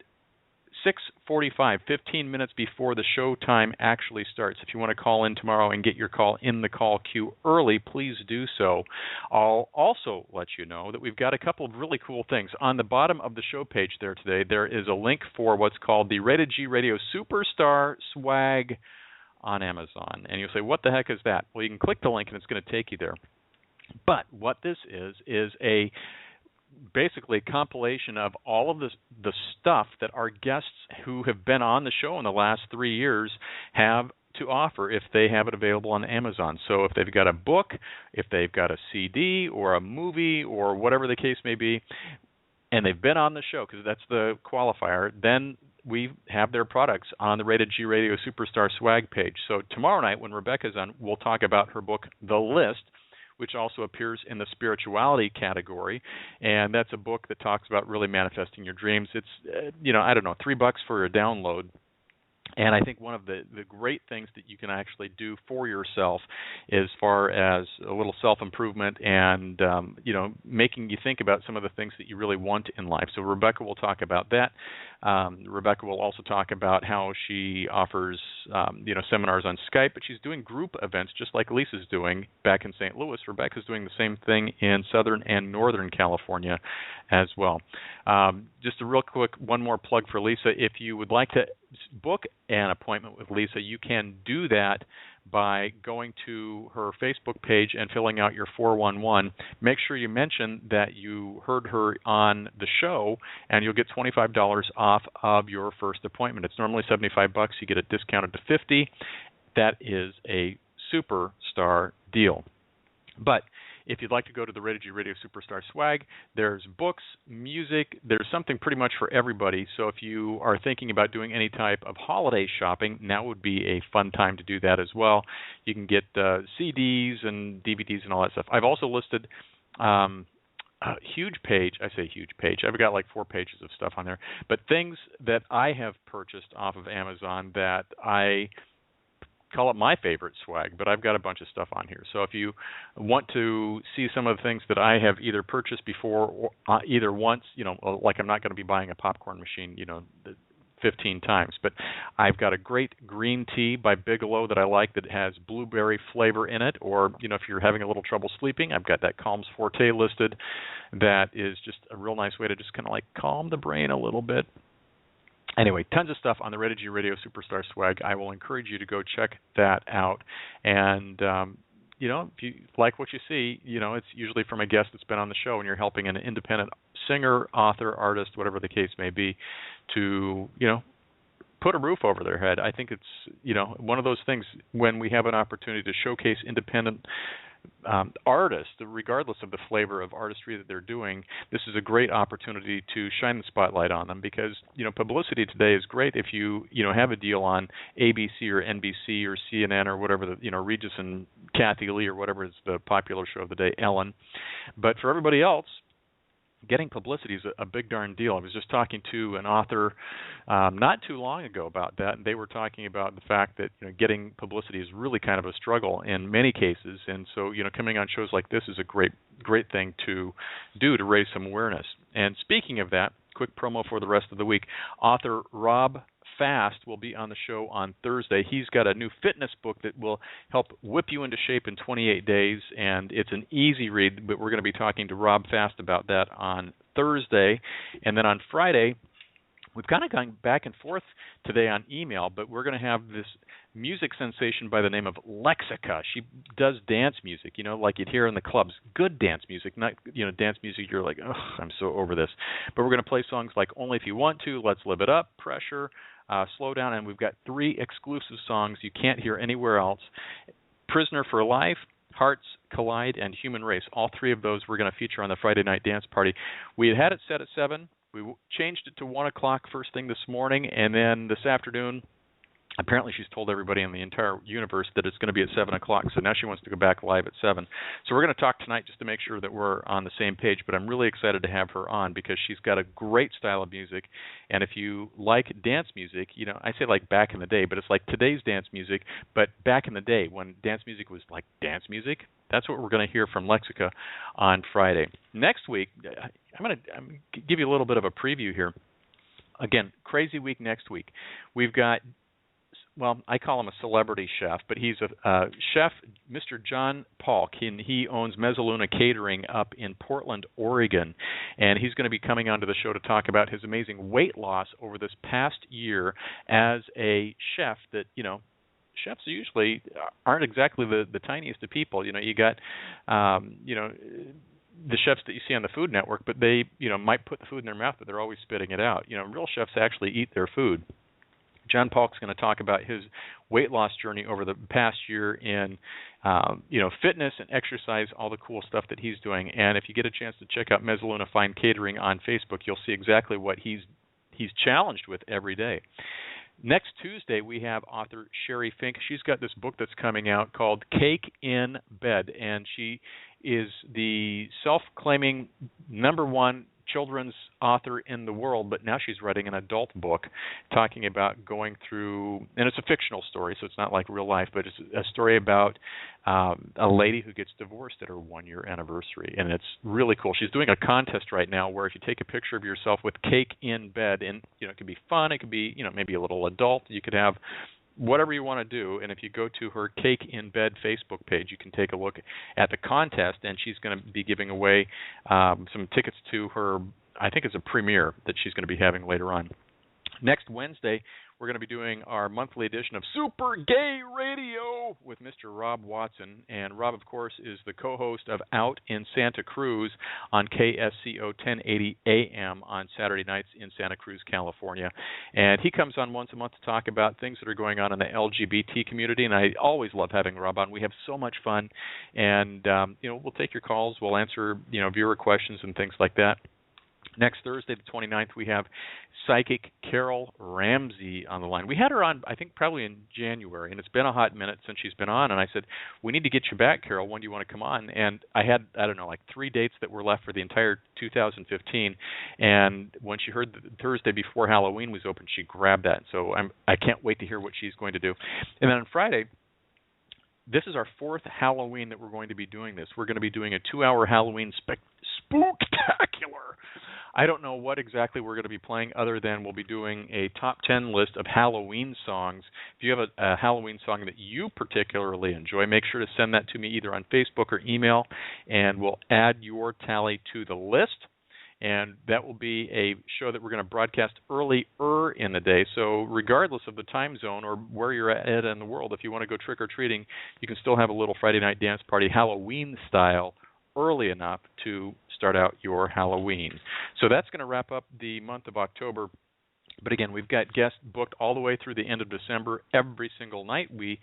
6:45, 15 minutes before the show time actually starts. If you want to call in tomorrow and get your call in the call queue early, please do so. I'll also let you know that we've got a couple of really cool things. On the bottom of the show page there today, there is a link for what's called the Rated G Radio Superstar Swag on Amazon. And you'll say, what the heck is that? Well, you can click the link and it's going to take you there. But what this is a basically a compilation of all of the stuff that our guests who have been on the show in the last 3 years have to offer if they have it available on Amazon. So if they've got a book, if they've got a CD or a movie or whatever the case may be, and they've been on the show, because that's the qualifier, then we have their products on the Rated G Radio Superstar Swag page. So tomorrow night when Rebecca's on, we'll talk about her book, The List, which also appears in the spirituality category, and that's a book that talks about really manifesting your dreams. It's, I don't know, $3 for a download. And I think one of the great things that you can actually do for yourself as far as a little self-improvement and, making you think about some of the things that you really want in life. So Rebecca will talk about that. Rebecca will also talk about how she offers, seminars on Skype, but she's doing group events just like Lisa's doing back in St. Louis. Rebecca's doing the same thing in Southern and Northern California as well. Just a real quick one more plug for Lisa. If you would like to book an appointment with Lisa, you can do that by going to her Facebook page and filling out your 411. Make sure you mention that you heard her on the show, and you'll get $25 off of your first appointment. It's normally $75. You get it discounted to $50. That is a superstar deal. But if you'd like to go to the Rated G Radio Superstar Swag, there's books, music, there's something pretty much for everybody. So if you are thinking about doing any type of holiday shopping, now would be a fun time to do that as well. You can get CDs and DVDs and all that stuff. I've also listed a huge page. I say huge page. I've got like 4 pages of stuff on there. But things that I have purchased off of Amazon that I call it my favorite swag, but I've got a bunch of stuff on here. So if you want to see some of the things that I have either purchased before, or, either once, like I'm not going to be buying a popcorn machine, 15 times, but I've got a great green tea by Bigelow that I like that has blueberry flavor in it, or, if you're having a little trouble sleeping, I've got that Calms Forte listed. That is just a real nice way to just kind of like calm the brain a little bit. Anyway, tons of stuff on the Rated G Radio Superstar swag. I will encourage you to go check that out. And, if you like what you see, it's usually from a guest that's been on the show, and you're helping an independent singer, author, artist, whatever the case may be, to, put a roof over their head. I think it's, one of those things when we have an opportunity to showcase independent artists, regardless of the flavor of artistry that they're doing, this is a great opportunity to shine the spotlight on them, because publicity today is great if you have a deal on ABC or NBC or CNN or whatever the Regis and Kathy Lee or whatever is the popular show of the day, Ellen. But for everybody else, getting publicity is a big darn deal. I was just talking to an author not too long ago about that, and they were talking about the fact that getting publicity is really kind of a struggle in many cases. And so, coming on shows like this is a great thing to do to raise some awareness. And speaking of that, quick promo for the rest of the week. Author Rob Fast will be on the show on Thursday. He's got a new fitness book that will help whip you into shape in 28 days, and it's an easy read, but we're going to be talking to Rob Fast about that on Thursday. And then on Friday, we've kind of gone back and forth today on email, but we're going to have this music sensation by the name of Lexica. She does dance music, like you'd hear in the clubs. Good dance music, not, dance music you're like, oh, I'm so over this. But we're going to play songs like Only If You Want To, Let's Live It Up, Pressure, Slow Down, and we've got 3 exclusive songs you can't hear anywhere else. Prisoner for Life, Hearts Collide, and Human Race. All 3 of those we're going to feature on the Friday night dance party. We had it set at 7. We changed it to 1 o'clock first thing this morning, and then this afternoon, apparently she's told everybody in the entire universe that it's going to be at 7 o'clock, so now she wants to go back live at 7. So we're going to talk tonight just to make sure that we're on the same page, but I'm really excited to have her on because she's got a great style of music, and if you like dance music, I say like back in the day, but it's like today's dance music, but back in the day when dance music was like dance music, that's what we're going to hear from Lexica on Friday. Next week, I'm going to give you a little bit of a preview here. Again, crazy week next week. We've got, well, I call him a celebrity chef, but he's a chef, Mr. John Polk. He owns Mezzaluna Catering up in Portland, Oregon, and he's going to be coming onto the show to talk about his amazing weight loss over this past year as a chef that, chefs usually aren't exactly the tiniest of people. You got, the chefs that you see on the Food Network, but they, might put the food in their mouth, but they're always spitting it out. Real chefs actually eat their food. John Polk's going to talk about his weight loss journey over the past year in, fitness and exercise, all the cool stuff that he's doing. And if you get a chance to check out Mezzaluna Fine Catering on Facebook, you'll see exactly what he's challenged with every day. Next Tuesday, we have author Sherry Fink. She's got this book that's coming out called Cake in Bed, and she is the self-claiming #1 children's author in the world, but now she's writing an adult book talking about going through, and it's a fictional story, so it's not like real life, but it's a story about a lady who gets divorced at her 1-year anniversary, and it's really cool. She's doing a contest right now where if you take a picture of yourself with cake in bed, and it could be fun, it could be maybe a little adult, you could have whatever you want to do, and if you go to her Cake in Bed Facebook page, you can take a look at the contest, and she's going to be giving away some tickets to her, I think it's a premiere that she's going to be having later on. Next Wednesday, we're going to be doing our monthly edition of Super Gay Radio with Mr. Rob Watson. And Rob, of course, is the co-host of Out in Santa Cruz on KSCO 1080 AM on Saturday nights in Santa Cruz, California. And he comes on once a month to talk about things that are going on in the LGBT community. And I always love having Rob on. We have so much fun. And, we'll take your calls. We'll answer, viewer questions and things like that. Next Thursday, the 29th, we have psychic Carol Ramsey on the line. We had her on, I think, probably in January, and it's been a hot minute since she's been on. And I said, we need to get you back, Carol. When do you want to come on? And I had, 3 dates that were left for the entire 2015. And when she heard the Thursday before Halloween was open, she grabbed that. So I can't wait to hear what she's going to do. And then on Friday, this is our 4th Halloween that we're going to be doing this. We're going to be doing a 2-hour Halloween spooktacular. I don't know what exactly we're going to be playing other than we'll be doing a top 10 list of Halloween songs. If you have a Halloween song that you particularly enjoy, make sure to send that to me either on Facebook or email, and we'll add your tally to the list. And that will be a show that we're going to broadcast earlier in the day. So regardless of the time zone or where you're at in the world, if you want to go trick-or-treating, you can still have a little Friday night dance party Halloween style early enough to start out your Halloween. So that's going to wrap up the month of October. But again, we've got guests booked all the way through the end of December every single night. We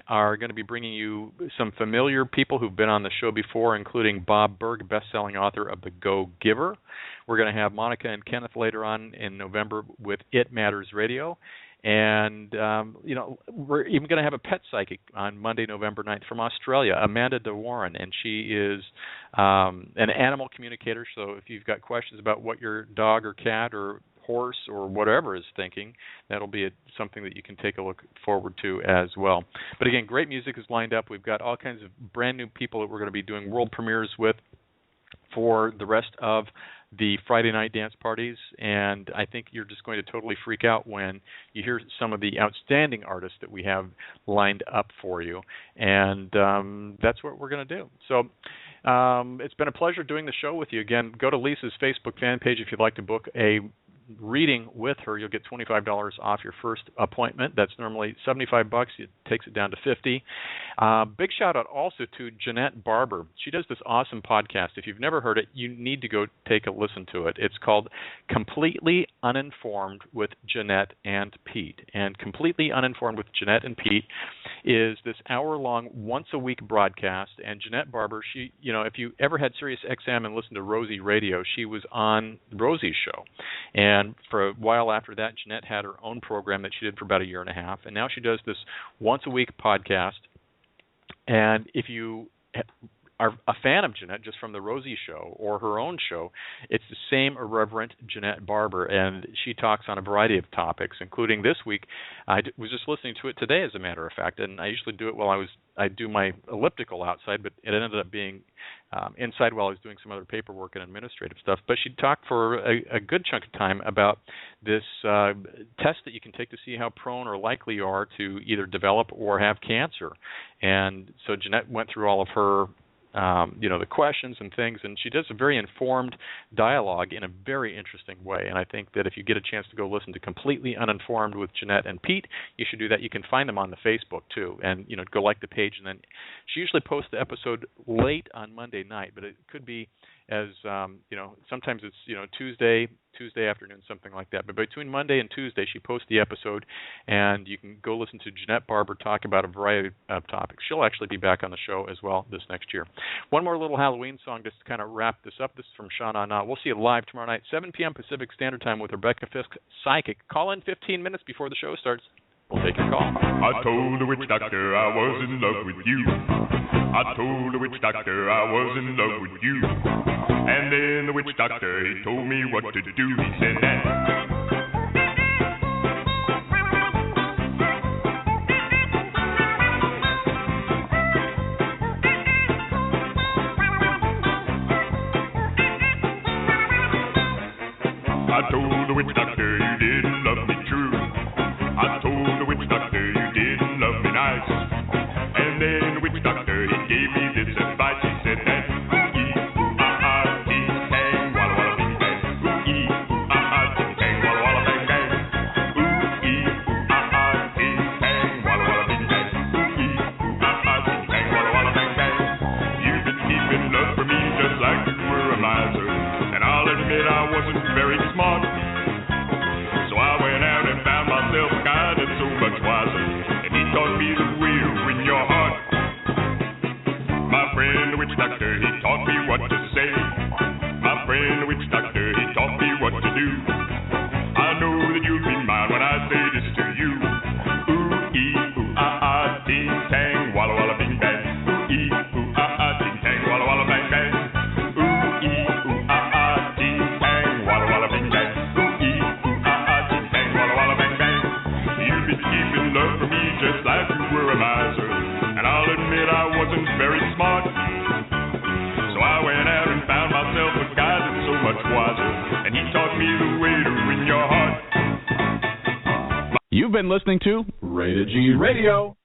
are going to be bringing you some familiar people who've been on the show before, including Bob Berg, best-selling author of The Go-Giver. We're going to have Monica and Kenneth later on in November with It Matters Radio. And, we're even going to have a pet psychic on Monday, November 9th from Australia, Amanda DeWarren, and she is an animal communicator. So if you've got questions about what your dog or cat or horse or whatever is thinking, that'll be something that you can take a look forward to as well. But again, great music is lined up. We've got all kinds of brand new people that we're going to be doing world premieres with for the rest of the Friday night dance parties, and I think you're just going to totally freak out when you hear some of the outstanding artists that we have lined up for you, and that's what we're going to do. So it's been a pleasure doing the show with you. Again, go to Lisa's Facebook fan page if you'd like to book a reading with her. You'll get $25 off your first appointment. That's normally $75. It takes it down to $50. Big shout out also to Jeanette Barber. She does this awesome podcast. If you've never heard it, you need to go take a listen to it. It's called Completely Uninformed with Jeanette and Pete. And Completely Uninformed with Jeanette and Pete is this hour-long, once-a-week broadcast. And Jeanette Barber, she, if you ever had Sirius XM and listened to Rosie Radio, she was on Rosie's show. And for a while after that, Jeanette had her own program that she did for about a year and a half. And now she does this once-a-week podcast. And if you are a fan of Jeanette just from the Rosie show or her own show, it's the same irreverent Jeanette Barber, and she talks on a variety of topics, including this week. I was just listening to it today, as a matter of fact, and I usually do it while I do my elliptical outside, but it ended up being inside while I was doing some other paperwork and administrative stuff. But she talked for a good chunk of time about this test that you can take to see how prone or likely you are to either develop or have cancer. And so Jeanette went through all of her the questions and things, and she does a very informed dialogue in a very interesting way. And I think that if you get a chance to go listen to Completely Uninformed with Jeanette and Pete, you should do that. You can find them on the Facebook too, and go like the page. And then she usually posts the episode late on Monday night, but it could be as sometimes it's Tuesday afternoon, something like that. But between Monday and Tuesday, she posts the episode, and you can go listen to Jeanette Barber talk about a variety of topics. She'll actually be back on the show as well this next year. One more little Halloween song just to kind of wrap this up. This is from Sha Na Na. We'll see you live tomorrow night, 7 p.m. Pacific Standard Time with Rebecca Fisk, Psychic. Call in 15 minutes before the show starts. We'll take your call. I told the witch doctor I was in love with you. I told the witch doctor I was in love with you. And then the witch doctor, he told me what to do. He said that I told the witch doctor you didn't love me true. I told the witch doctor you didn't love me nice. And then the witch doctor, he gave me this advice. He said that very smart. So I went out and found myself a guy that's so much wiser, and he taught me the way to win your heart. My friend the witch doctor, he taught me what to say. My friend the witch doctor, he taught me what to do. I know that you'll be mine when I say this to you. Ooh, ee, ooh, ah, ah, ding, tang, walla, walla, bing, bang. Ooh, ee, ooh, ah, ah, ding, tang, walla, walla, bang, bang. Just like you were a miser, and I'll admit been listening to Rated G Radio.